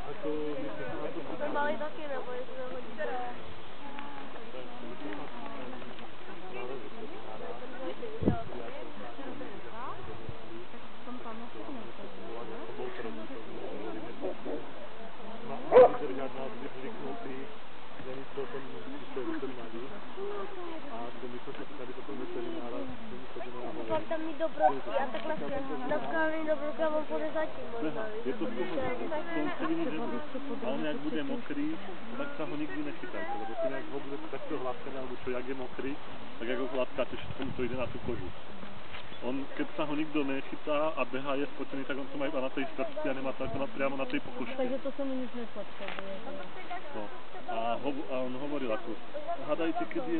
Ako, my sme na to Sme mali také naboje, sme hodili. Vydržať nás vyzliknutý, není to ten čo je vytrnalý. A my sme sa pýtali potom večeri náraz, my chodíme na hovor. Pak tam mi dobrovky a tak na skále dobrovky a on pôjde zatím možno. Je to z toho, slnce vidí, že a on jak bude mokrý, tak sa ho nikdy nechytajte, lebo ty jak ho budete takto hladkať, alebo čo, jak je mokrý, tak jak ho hladkáte, všetko mu to ide na tú kožu. On, keď sa ho nikto nechytá a behá je spotený, tak on to má iba na tej srsti a nemá to ako priamo na tej pokožke. Takže to sa mu nič nepodstavuje. No. A on hovoril ako, hádajte, keď je